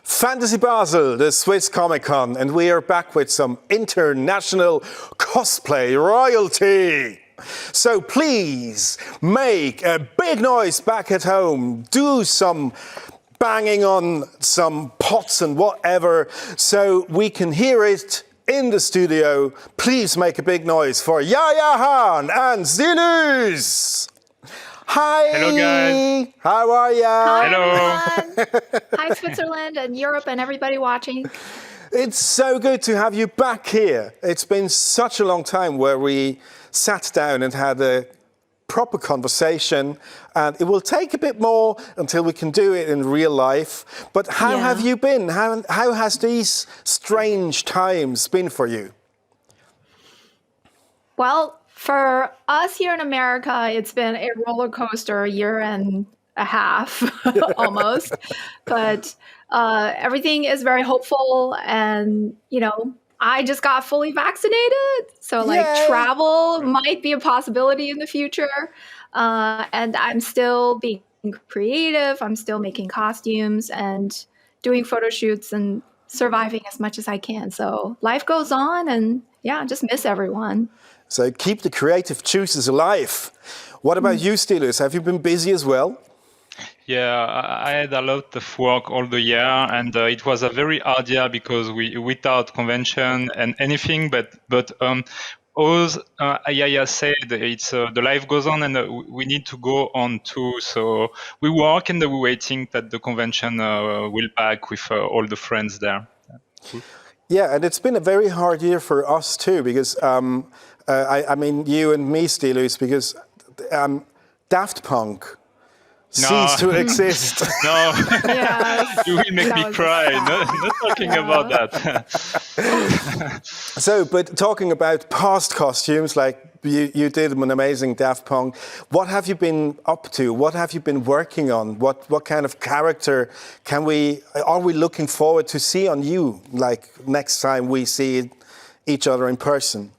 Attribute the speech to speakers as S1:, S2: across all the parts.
S1: Fantasy Basel, the Swiss Comic Con, and we are back with some international cosplay royalty. So please make a big noise back at home. Do some banging on some pots and whatever so we can hear it in the studio. Please make a big noise for Yaya Han and Stylouz. Hi.
S2: Hello, guys.
S1: How are ya?
S3: Hi,
S2: Hello.
S3: everyone. Hi, Switzerland and Europe and everybody watching.
S1: It's so good to have you back here. It's been such a long time where we sat down and had a proper conversation, and it will take a bit more until we can do it in real life. But how have you been? How has these strange times been for you?
S3: Well, for us here in America, it's been a roller coaster year and a half almost. But everything is very hopeful. And, you know, I just got fully vaccinated. So travel might be a possibility in the future. And I'm still being creative. I'm still making costumes and doing photo shoots and surviving as much as I can. So life goes on, and just miss everyone.
S1: So keep the creative juices alive. What about you, Stylouz? Have you been busy as well?
S2: Yeah, I had a lot of work all the year, and it was a very hard year because we without convention and anything. But as Yaya said, it's the life goes on, and we need to go on too. So we work, and we're waiting that the convention will back with all the friends there.
S1: Yeah, and it's been a very hard year for us too, because I mean you and me, Stylouz, because Daft Punk ceased to exist.
S2: No,
S3: Yes.
S2: you will make me cry. Not talking about that.
S1: So, but talking about past costumes, like you did an amazing Daft Punk. What have you been up to? What have you been working on? What kind of character are we looking forward to see on you? Like next time we see each other in person.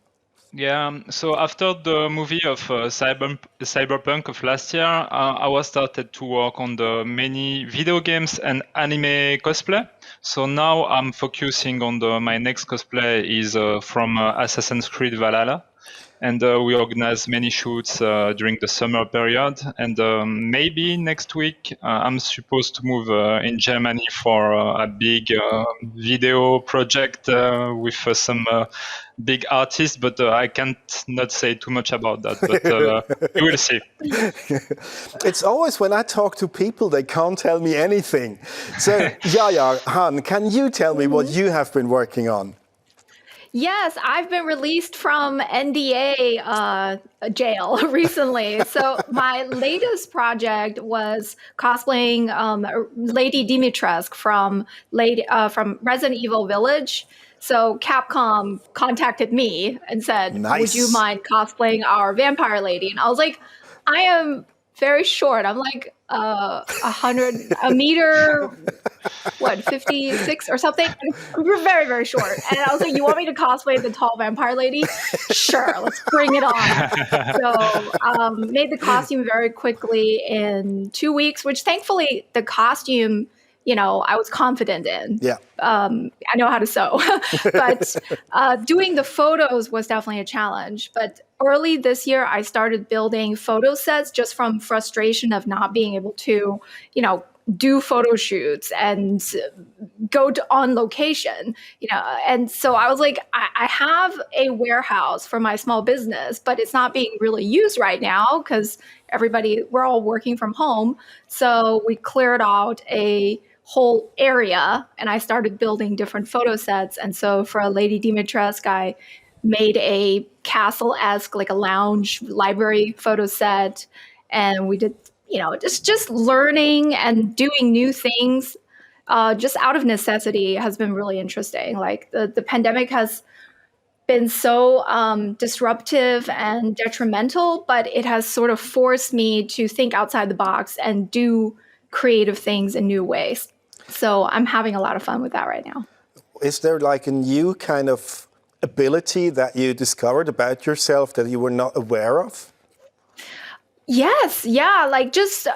S2: Yeah, so after the movie of Cyberpunk of last year, I was started to work on the many video games and anime cosplay. So now I'm focusing on my next cosplay is from Assassin's Creed Valhalla. And we organize many shoots during the summer period. And maybe next week, I'm supposed to move in Germany for a big video project with some big artists, but I can't not say too much about that, but you will see.
S1: It's always when I talk to people, they can't tell me anything. So Yaya Han, can you tell me what you have been working on?
S3: Yes, I've been released from NDA jail recently. So my latest project was cosplaying Lady Dimitrescu from Resident Evil Village. So Capcom contacted me and said, "Would you mind cosplaying our vampire lady?" And I was like, "I am very short. I'm like a meter, 56 or something. We're very, very short." And I was like, "You want me to cosplay the tall vampire lady? Sure, let's bring it on." So made the costume very quickly in 2 weeks, which thankfully the costume, I was confident in.
S1: Yeah.
S3: I know how to sew. But doing the photos was definitely a challenge. But early this year, I started building photo sets just from frustration of not being able to, do photo shoots and go on location, And so I was like, I have a warehouse for my small business, but it's not being really used right now because we're all working from home. So we cleared out a whole area and I started building different photo sets. And so for Lady Dimitrescu, I made a castle-esque, like a lounge library photo set. And we did, just learning and doing new things just out of necessity has been really interesting. Like the pandemic has been so disruptive and detrimental, but it has sort of forced me to think outside the box and do creative things in new ways. So I'm having a lot of fun with that right now.
S1: Is there like a new kind of ability that you discovered about yourself that you were not aware of?
S3: Yes. Yeah. Like just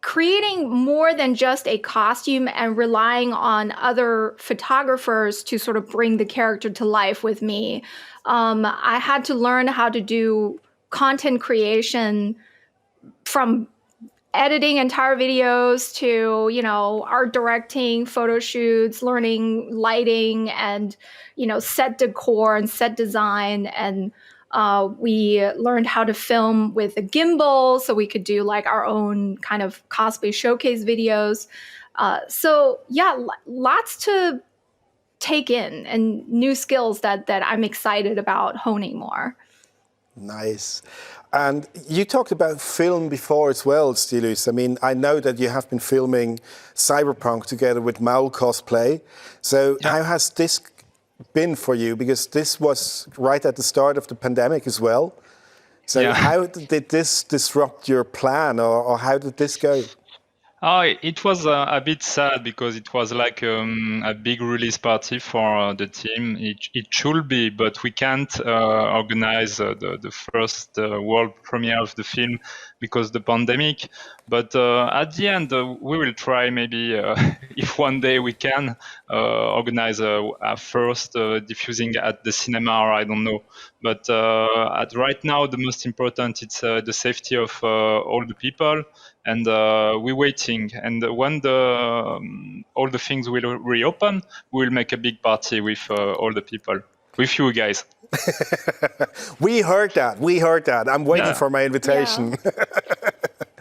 S3: creating more than just a costume and relying on other photographers to sort of bring the character to life with me. I had to learn how to do content creation, from editing entire videos to, art directing, photo shoots, learning lighting and, set decor and set design. And we learned how to film with a gimbal so we could do like our own kind of cosplay showcase videos. So yeah, lots to take in and new skills that I'm excited about honing more.
S1: Nice. And you talked about film before as well, Stylouz. I mean, I know that you have been filming Cyberpunk together with Maul Cosplay. So how has this been for you? Because this was right at the start of the pandemic as well. So how did this disrupt your plan, or how did this go?
S2: It was a bit sad because it was like a big release party for the team. It should be, but we can't organize the first world premiere of the film because the pandemic. But at the end, we will try maybe if one day we can organize a first diffusing at the cinema, or I don't know. But at right now, the most important it's the safety of all the people. And we're waiting. And when all the things will reopen, we'll make a big party with all the people, with you guys.
S1: We heard that. We heard that. I'm waiting for my invitation.
S2: Yeah.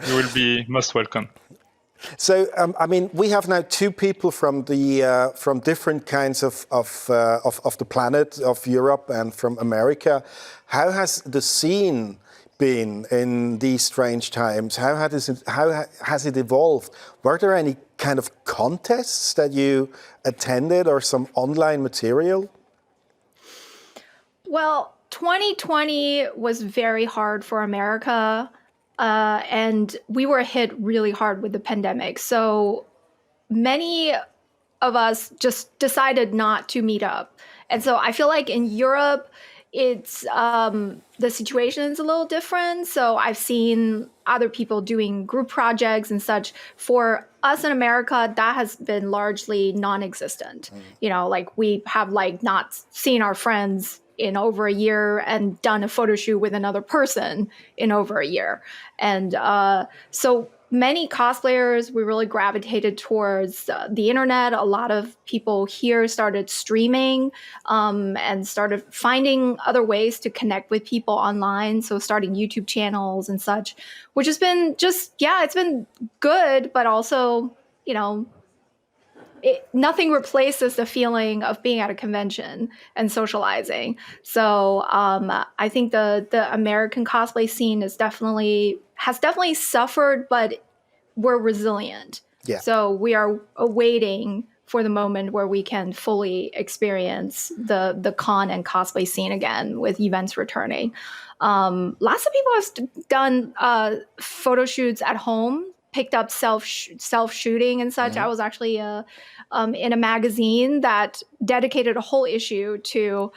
S2: You will be most welcome.
S1: So, I mean, we have now two people from different kinds of the planet, of Europe and from America. How has the scene been in these strange times? How has it evolved? Were there any kind of contests that you attended or some online material?
S3: Well, 2020 was very hard for America, and we were hit really hard with the pandemic. So many of us just decided not to meet up. And so I feel like in Europe, it's the situation is a little different. So I've seen other people doing group projects and such. For us in America, that has been largely non-existent. Like we have like not seen our friends in over a year and done a photo shoot with another person in over a year. And so many cosplayers, we really gravitated towards the internet. A lot of people here started streaming and started finding other ways to connect with people online. So starting YouTube channels and such, which has been it's been good, but also, nothing replaces the feeling of being at a convention and socializing. So I think the American cosplay scene has definitely suffered, but we're resilient.
S1: Yeah.
S3: So we are awaiting for the moment where we can fully experience the con and cosplay scene again with events returning. Lots of people have done photo shoots at home, picked up self shooting and such. I was actually in a magazine that dedicated a whole issue to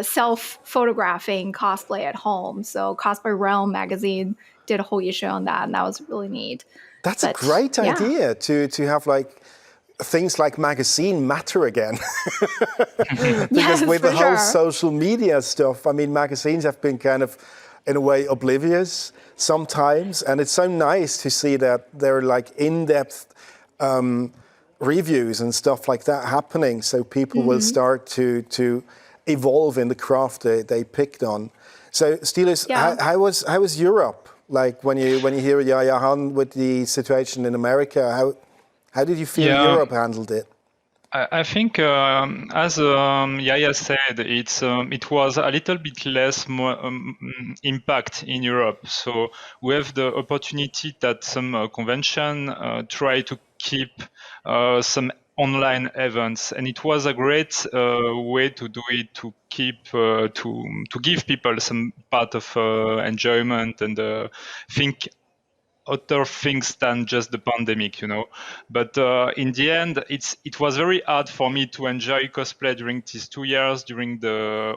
S3: self photographing cosplay at home. So Cosplay Realm magazine did a whole issue on that, and that was really neat.
S1: That's a great idea to have like things like magazine matter again. Because with the whole social media stuff, I mean, magazines have been kind of, in a way, oblivious sometimes. And it's so nice to see that there are like in-depth reviews and stuff like that happening. So people will start to evolve in the craft they picked on. So Stylouz, how was Europe? Like when you hear Yaya Han with the situation in America, how did you feel Europe handled it?
S2: I think, as Yaya said, it was a little bit less impact in Europe. So we have the opportunity that some convention try to keep some online events, and it was a great way to do it, to keep to give people some part of enjoyment and think other things than just the pandemic, But in the end, it was very hard for me to enjoy cosplay during these 2 years, during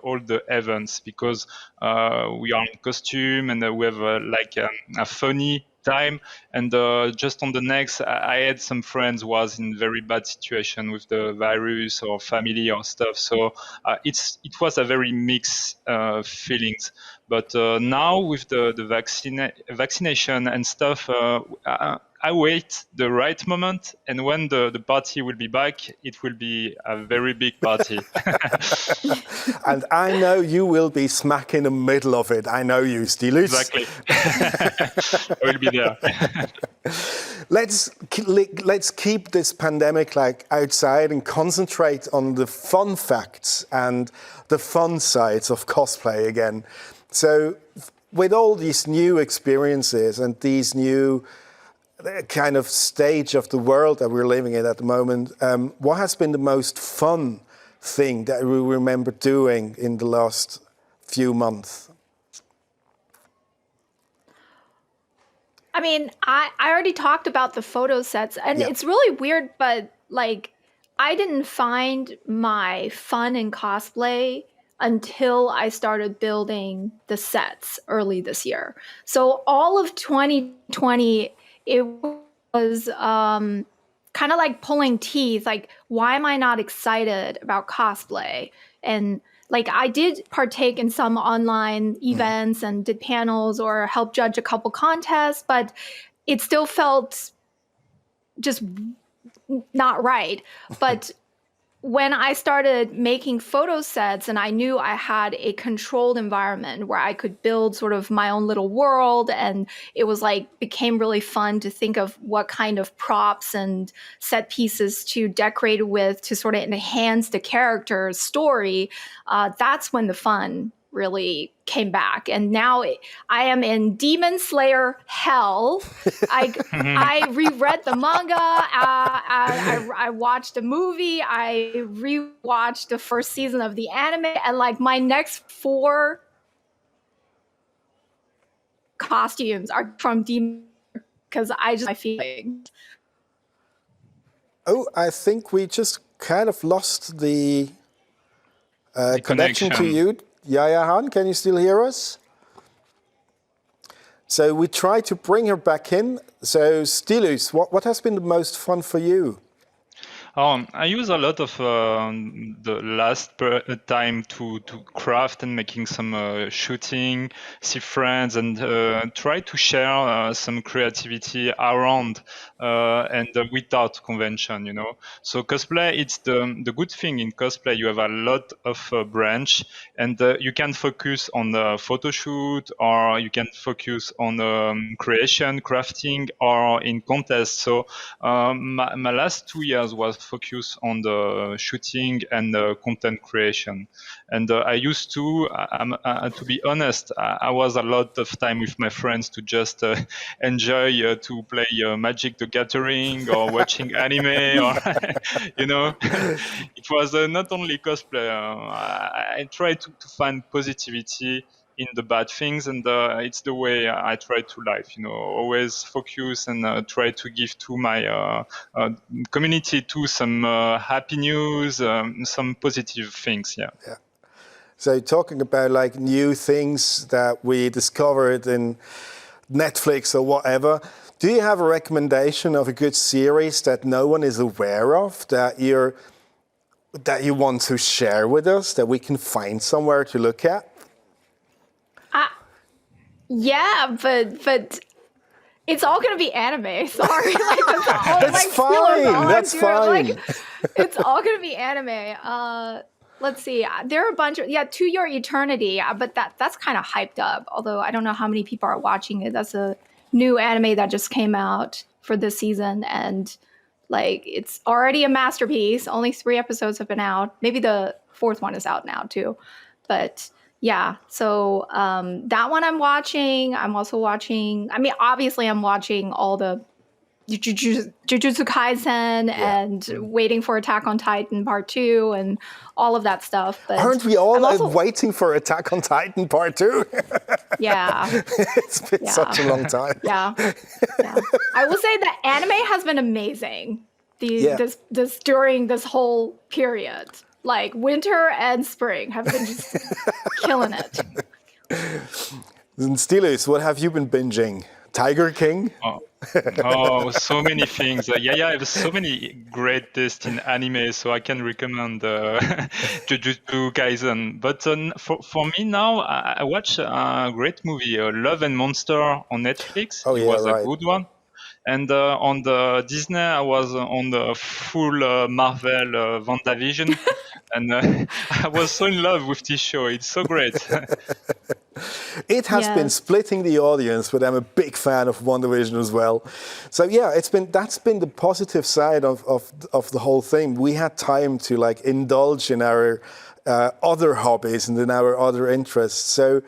S2: all the events, because we are in costume and we have a funny time. And just on the next, I had some friends who was in very bad situation with the virus or family or stuff. So it was a very mixed feelings. But now with the vaccination and stuff, I wait the right moment, and when the party will be back, it will be a very big party.
S1: And I know you will be smack in the middle of it. I know you, Stylouz.
S2: Exactly. I will be there.
S1: Let's keep this pandemic like outside and concentrate on the fun facts and the fun sides of cosplay again. So with all these new experiences and these new kind of stage of the world that we're living in at the moment, what has been the most fun thing that you remember doing in the last few months?
S3: I mean, I already talked about the photo sets, and it's really weird, but like, I didn't find my fun in cosplay until I started building the sets early this year. So all of 2020, it was kind of like pulling teeth. Like, why am I not excited about cosplay? And like, I did partake in some online events and did panels or help judge a couple contests, but it still felt just not right. But when I started making photo sets and I knew I had a controlled environment where I could build sort of my own little world, and it was like became really fun to think of what kind of props and set pieces to decorate with to sort of enhance the character's story, that's when the fun really came back. And now I am in Demon Slayer hell. I reread the manga. I watched the movie. I rewatched the first season of the anime. And like my next 4 costumes are from Demon, because I just my feelings.
S1: Oh, I think we just kind of lost the connection to you. Yaya Han, can you still hear us? So we try to bring her back in. So Stylouz, what has been the most fun for you?
S2: I use a lot of the last time to craft and making some shooting, see friends, and try to share some creativity around and without convention, you know. So cosplay, it's the good thing in cosplay. You have a lot of branch, and you can focus on the photo shoot, or you can focus on creation, crafting, or in contests. So my last 2 years was focus on the shooting and the content creation. And I used to be honest, I was a lot of time with my friends to just enjoy to play Magic the Gathering or watching anime, or you know, it was not only cosplay. I tried to find positivity in the bad things, and it's the way I try to live, you know, always focus and try to give to my community too some happy news, some positive things. Yeah.
S1: So talking about like new things that we discovered in Netflix or whatever, do you have a recommendation of a good series that no one is aware of that you want to share with us, that we can find somewhere to look at?
S3: Yeah, but it's all gonna be anime. Sorry, like that's all.
S1: That's fine. That's fine.
S3: Like, it's all gonna be anime. Let's see. There are a bunch of To Your Eternity, but that's kind of hyped up. Although I don't know how many people are watching it. That's a new anime that just came out for this season, and like it's already a masterpiece. Only 3 episodes have been out. Maybe the 4th one is out now too, but. Yeah, so that one I'm watching. I'm also watching, I mean, obviously I'm watching all the Jujutsu Kaisen and waiting for Attack on Titan Part 2 and all of that stuff. But
S1: aren't we all waiting for Attack on Titan Part 2?
S3: Yeah.
S1: It's been such a long time.
S3: Yeah. I will say that anime has been amazing this during this whole period. Like winter and spring have been just killing it.
S1: Stylouz, what have you been binging Tiger King?
S2: Oh, oh, so many things. Yeah, I have so many great tastes in anime, so I can recommend Jujutsu Kaisen. But for me now, I watch a great movie, Love and Monster on Netflix.
S1: Oh
S2: It
S1: yeah,
S2: was a
S1: right.
S2: good one. And on the Disney, I was on the full Marvel WandaVision, and I was so in love with this show. It's so great.
S1: It has been
S3: Yes.
S1: splitting the audience, but I'm a big fan of WandaVision as well. So yeah, that's been the positive side of the whole thing. We had time to like indulge in our other hobbies and in our other interests. So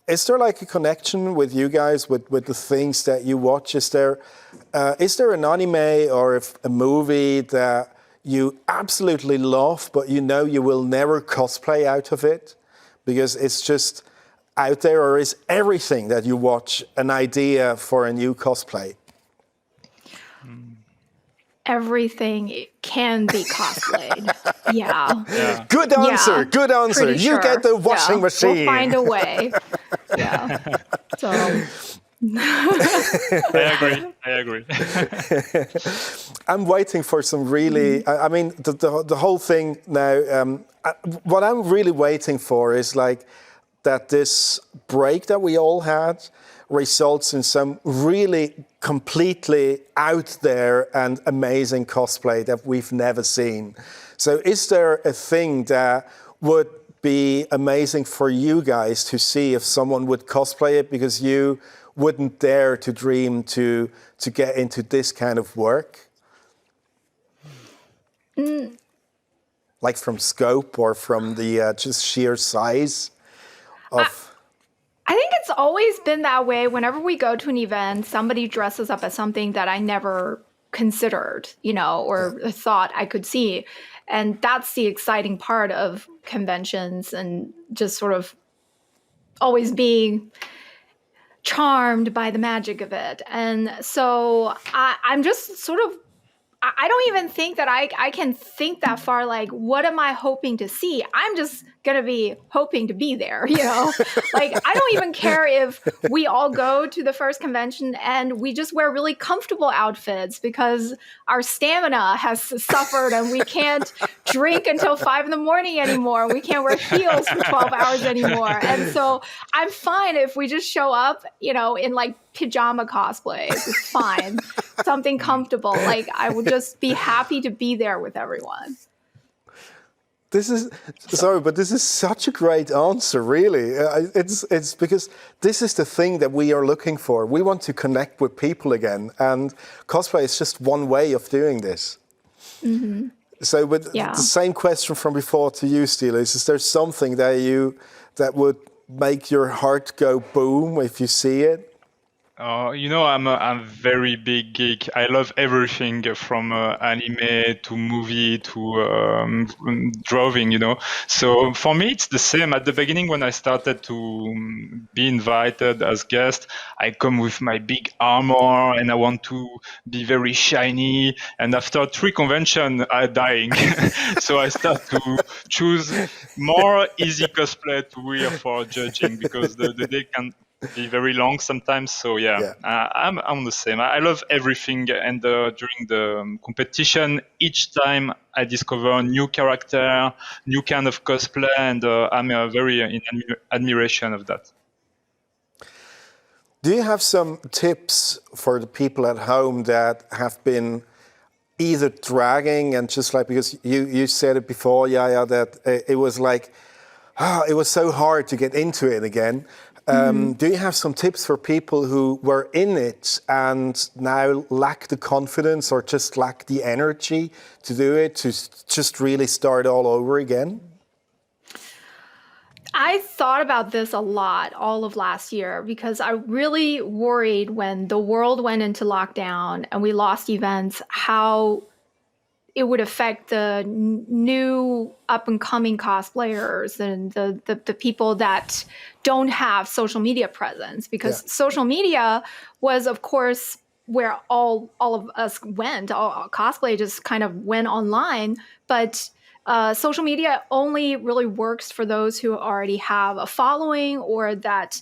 S1: is there like a connection with you guys with the things that you watch? Is there an anime or a movie that you absolutely love, but you know you will never cosplay out of it because it's just out there, or is everything that you watch an idea for a new cosplay?
S3: Everything can be cosplayed. Yeah.
S2: Yeah.
S1: Good answer.
S3: Yeah,
S1: Good answer.
S3: pretty
S1: You get the
S3: sure.
S1: washing
S3: Yeah,
S1: machine.
S3: We'll find a way. Yeah. So
S2: I agree.
S1: I'm waiting for some really. I mean, the whole thing now. What I'm really waiting for is like that this break that we all had results in some really completely out there and amazing cosplay that we've never seen. So, is there a thing that would be amazing for you guys to see if someone would cosplay it because you wouldn't dare to dream to get into this kind of work? Like from scope or from the just sheer size of...
S3: I think it's always been that way. Whenever we go to an event, somebody dresses up as something that I never considered, or thought I could see. And that's the exciting part of conventions and just sort of always being charmed by the magic of it. And so I'm just sort of, I don't even think that I can think that far. Like, what am I hoping to see? I'm just going to be hoping to be there, Like, I don't even care if we all go to the first convention and we just wear really comfortable outfits because our stamina has suffered and we can't drink until 5 a.m. anymore. We can't wear heels for 12 hours anymore. And so I'm fine if we just show up, in like pajama cosplays. It's fine. Something comfortable. Like, I would just be happy to be there with everyone.
S1: This is but this is such a great answer, really. It's because this is the thing that we are looking for. We want to connect with people again, and cosplay is just one way of doing this. Mm-hmm. So, with the same question from before to you, Stylouz, is there something that would make your heart go boom if you see it?
S2: I'm a very big geek. I love everything from anime to movie to drawing, So for me, it's the same. At the beginning, when I started to be invited as guest, I come with my big armor and I want to be very shiny. And after 3 conventions, I'm dying. So I start to choose more easy cosplay to wear for judging because the day can be very long sometimes. So I'm the same. I love everything, and during the competition, each time I discover a new character, new kind of cosplay, and I'm very in admiration of that.
S1: Do you have some tips for the people at home that have been either dragging and just like, because you said it before, Yaya, that it was like, it was so hard to get into it again. Do you have some tips for people who were in it and now lack the confidence or just lack the energy to do it, to just really start all over again?
S3: I thought about this a lot all of last year because I really worried when the world went into lockdown and we lost events, how it would affect the new up-and-coming cosplayers and the people that don't have social media presence. Because social media was, of course, where all of us went. All cosplay just kind of went online. But social media only really works for those who already have a following or that,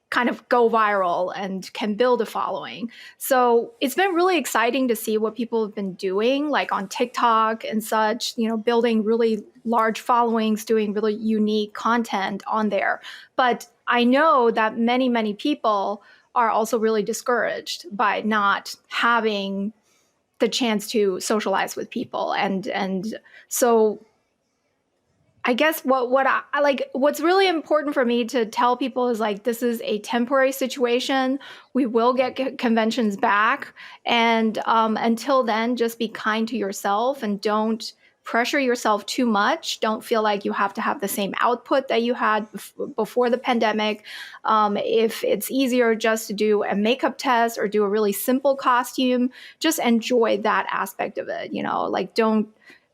S3: kind of go viral and can build a following. So it's been really exciting to see what people have been doing, like on TikTok and such, building really large followings, doing really unique content on there. But I know that many, many people are also really discouraged by not having the chance to socialize with people. And so I guess what I like, what's really important for me to tell people is like, this is a temporary situation. We will get conventions back. And until then, just be kind to yourself and don't pressure yourself too much. Don't feel like you have to have the same output that you had before the pandemic. If it's easier just to do a makeup test or do a really simple costume, just enjoy that aspect of it. Like don't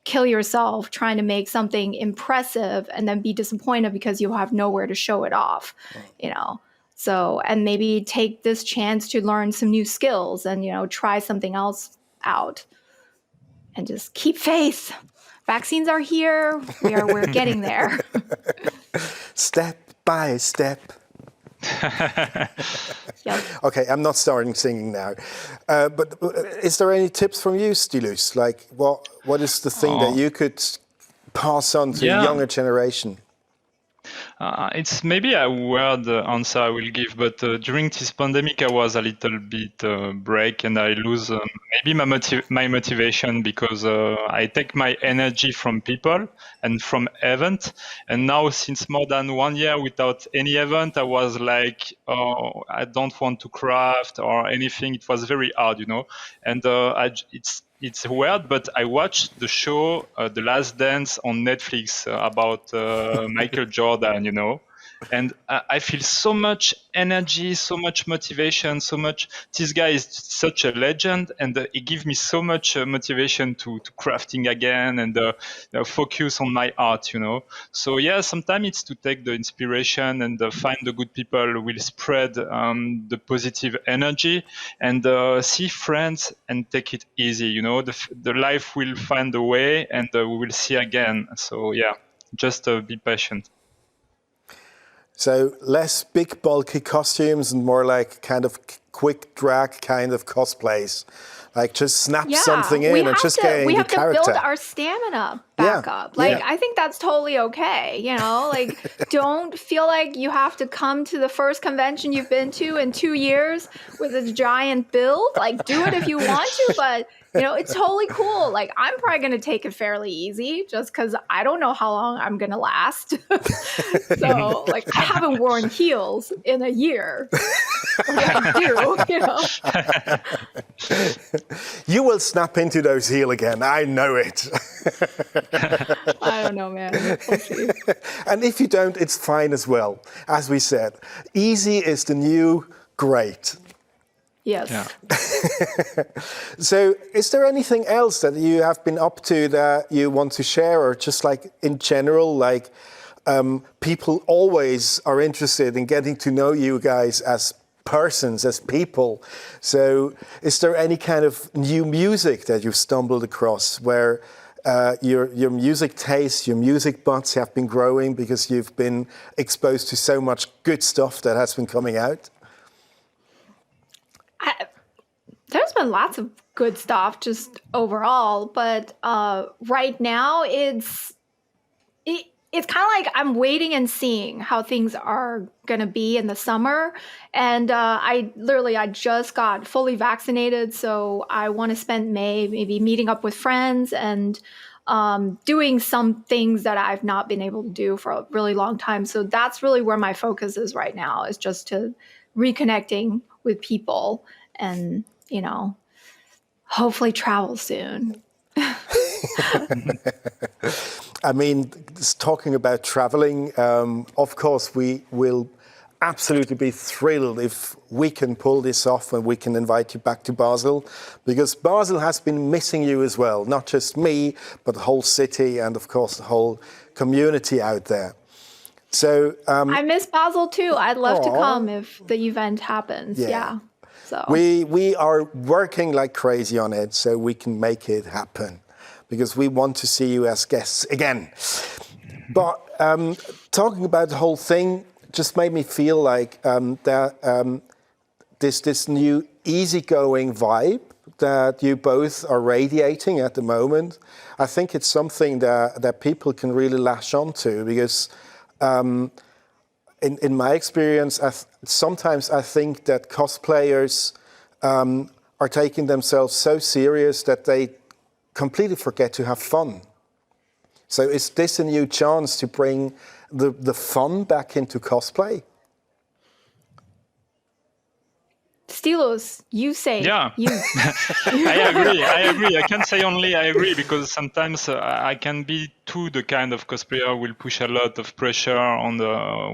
S3: kill yourself trying to make something impressive and then be disappointed because you have nowhere to show it off, So, and maybe take this chance to learn some new skills and, try something else out and just keep faith. Vaccines are here. We're getting there.
S1: Step by step.
S3: Yep.
S1: Okay, I'm not starting singing now. But is there any tips from you, Stylouz? Like, what is the thing that you could pass on to the younger generation?
S2: It's maybe a weird answer I will give, but during this pandemic, I was a little bit break and I lose maybe my motivation because I take my energy from people and from event. And now since more than 1 year without any event, I was like, oh, I don't want to craft or anything. It was very hard, and it's weird, but I watched the show The Last Dance on Netflix about Michael Jordan, and I feel so much energy, so much motivation, so much. This guy is such a legend, and he gives me so much motivation to crafting again and focus on my art, So yeah, sometimes it's to take the inspiration and find the good people who will spread the positive energy and see friends and take it easy, The life will find a way and we will see again. So yeah, just be patient.
S1: So less big bulky costumes and more like kind of quick drag kind of cosplays. Like just snap something in and just gain the character.
S3: We have to build our stamina back up. Like, I think that's totally okay. Like don't feel like you have to come to the first convention you've been to in 2 years with a giant build. Like do it if you want to, but it's totally cool. Like I'm probably going to take it fairly easy just because I don't know how long I'm going to last. So like I haven't worn heels in a year. I do,
S1: You will snap into those heels again. I know it.
S3: I don't know, man. We'll see.
S1: And if you don't, it's fine as well. As we said, easy is the new great.
S3: Yes.
S2: Yeah.
S1: So is there anything else that you have been up to that you want to share, or just like in general, like people always are interested in getting to know you guys as persons, as people. So is there any kind of new music that you've stumbled across where your music taste, your music butts have been growing because you've been exposed to so much good stuff that has been coming out?
S3: There's been lots of good stuff just overall, but right now it's kind of like I'm waiting and seeing how things are going to be in the summer. And I just got fully vaccinated. So I want to spend May maybe meeting up with friends and doing some things that I've not been able to do for a really long time. So that's really where my focus is right now, is just to reconnecting with people and, hopefully travel soon.
S1: I mean, talking about traveling, of course, we will absolutely be thrilled if we can pull this off and we can invite you back to Basel, because Basel has been missing you as well. Not just me, but the whole city and, of course, the whole community out there. So
S3: I miss Basel too. I'd love to come if the event happens. Yeah. So
S1: we are working like crazy on it so we can make it happen, because we want to see you as guests again. But talking about the whole thing, just made me feel like that this new easygoing vibe that you both are radiating at the moment. I think it's something that people can really latch onto, because in my experience, sometimes I think that cosplayers are taking themselves so serious that they completely forget to have fun. So is this a new chance to bring the fun back into cosplay?
S3: Stylouz, you say.
S2: Yeah.
S3: You.
S2: I agree. I can't say only I agree, because sometimes I can be too the kind of cosplayer who will push a lot of pressure on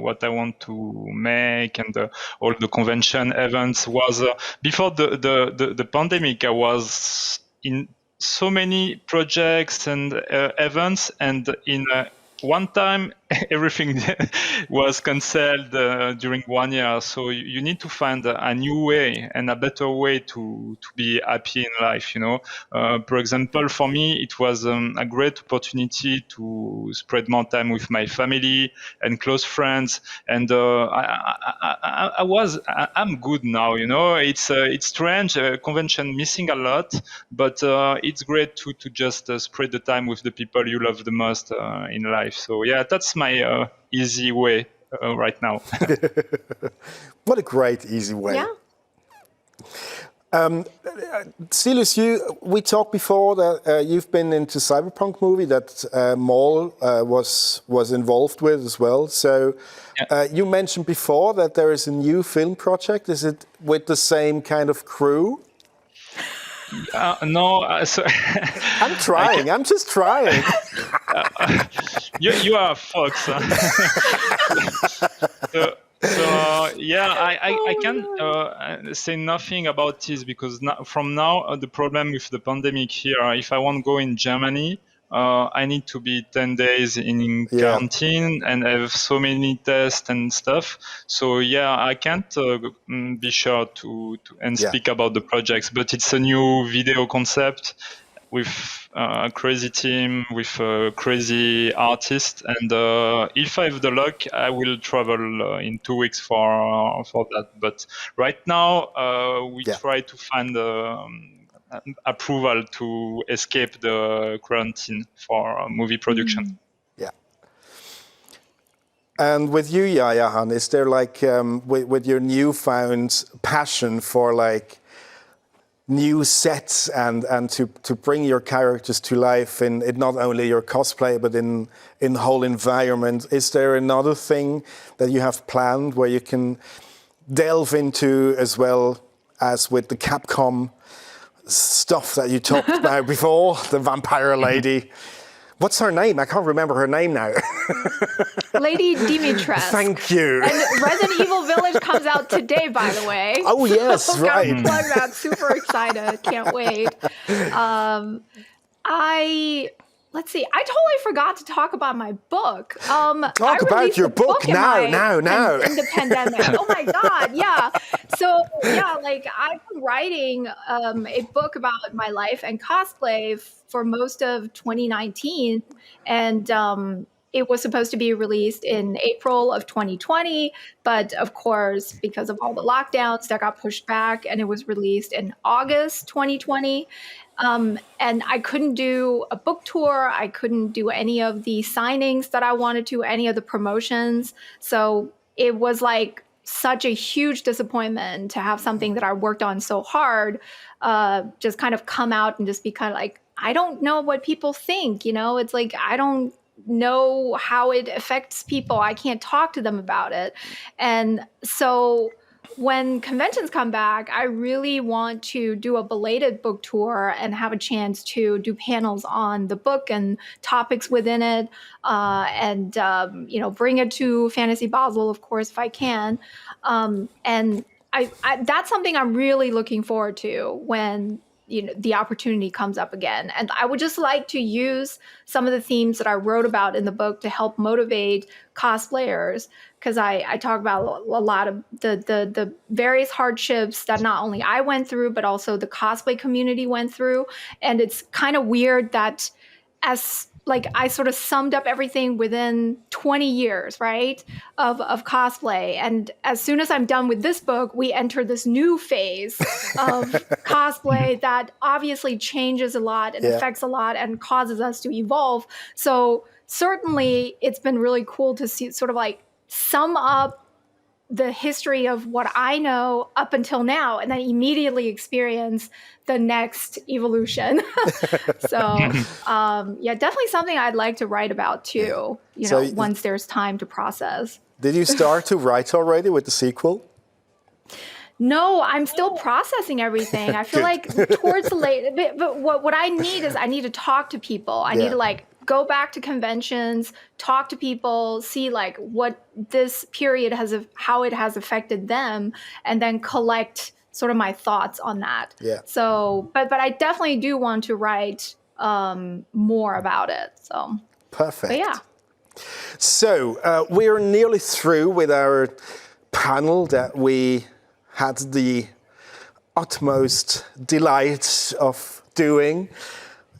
S2: what I want to make, and all the convention events. Was before the pandemic, I was in so many projects and events, and in one time everything was cancelled during 1 year. So you need to find a new way and a better way to be happy in life. For example, for me, it was a great opportunity to spread more time with my family and close friends. And I'm good now. It's strange. Convention missing a lot, but it's great to just spread the time with the people you love the most in life. So yeah, that's my easy way right now.
S1: What a great easy way.
S3: Yeah.
S1: Stylouz, we talked before that you've been into cyberpunk movie that Maul was involved with as well. So you mentioned before that there is a new film project. Is it with the same kind of crew?
S2: No, so
S1: I'm trying. I'm just trying.
S2: You are a fox. I can't say nothing about this, because from now the problem with the pandemic here, if I want to go in Germany, I need to be 10 days in quarantine and have so many tests and stuff. So I can't be sure to speak about the projects, but it's a new video concept with a crazy team, with a crazy artist, and if I have the luck, I will travel in 2 weeks for that. But right now, we try to find approval to escape the quarantine for movie production.
S1: Yeah. And with you, Yaya Han, is there like with your newfound passion for like new sets and to bring your characters to life in not only your cosplay but in the whole environment, is there another thing that you have planned where you can delve into, as well as with the Capcom stuff that you talked about before, the vampire lady? What's her name? I can't remember her name now.
S3: Lady Dimitrescu.
S1: Thank you.
S3: And Resident Evil Village comes out today, by the way.
S1: Oh, yes, right.
S3: Plug that. Super excited. Can't wait. Let's see. I totally forgot to talk about my book.
S1: Talk about your book now.
S3: In the pandemic. Oh my God. Yeah. So I've been writing a book about my life and cosplay for most of 2019, and it was supposed to be released in April of 2020, but of course, because of all the lockdowns, that got pushed back, and it was released in August 2020. And I couldn't do a book tour. I couldn't do any of the signings that I wanted to, any of the promotions. So it was like such a huge disappointment to have something that I worked on so hard just kind of come out and just be kind of like, I don't know what people think. It's like, I don't know how it affects people. I can't talk to them about it. And so when conventions come back, I really want to do a belated book tour and have a chance to do panels on the book and topics within it, and bring it to Fantasy Basel, of course, if I can. And I that's something I'm really looking forward to when the opportunity comes up again. And I would just like to use some of the themes that I wrote about in the book to help motivate cosplayers, because I talk about a lot of the various hardships that not only I went through, but also the cosplay community went through. And it's kind of weird that as like I sort of summed up everything within 20 years, right, of cosplay. And as soon as I'm done with this book, we enter this new phase of cosplay that obviously changes a lot and affects a lot and causes us to evolve. So certainly it's been really cool to see sort of like sum up the history of what I know up until now, and then immediately experience the next evolution. So, yeah, definitely something I'd like to write about too, you know, once there's time to process.
S1: Did you start to write already with the sequel?
S3: No, I'm still processing everything. I feel like towards the late, but what I need is I need to talk to people. I need to like go back to conventions, talk to people, see like what this period how it has affected them, and then collect sort of my thoughts on that. Yeah. So, but I definitely do want to write more about it. So.
S1: Perfect.
S3: But yeah.
S1: So we're nearly through with our panel that we had the utmost delight of doing.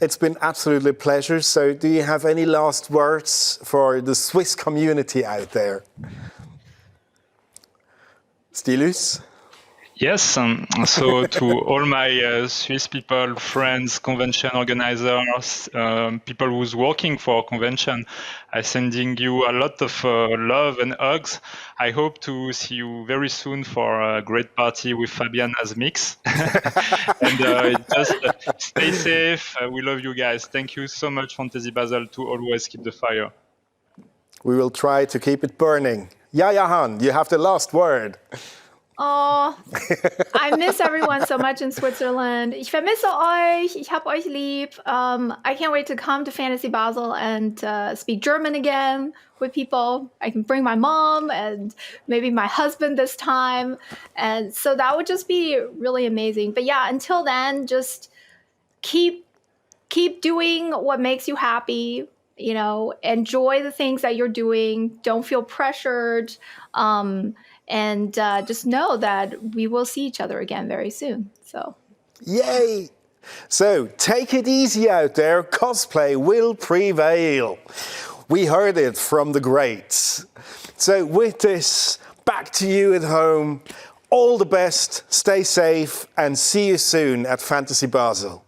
S1: It's been absolutely a pleasure. So do you have any last words for the Swiss community out there? Stylouz?
S2: Yes, so to all my Swiss people, friends, convention organizers, people who's working for a convention, I'm sending you a lot of love and hugs. I hope to see you very soon for a great party with Fabian as mix. And just stay safe. We love you guys. Thank you so much, Fantasy Basel, to always keep the fire.
S1: We will try to keep it burning. Yaya Han, you have the last word.
S3: Oh, I miss everyone so much in Switzerland. Ich vermisse euch. Ich hab euch lieb. I can't wait to come to Fantasy Basel and speak German again with people. I can bring my mom and maybe my husband this time. And so that would just be really amazing. But yeah, until then, just keep doing what makes you happy. You know, enjoy the things that you're doing. Don't feel pressured. And just know that we will see each other again very soon. So,
S1: yay! So take it easy out there. Cosplay will prevail. We heard it from the greats. So with this, back to you at home. All the best, stay safe, and see you soon at Fantasy Basel.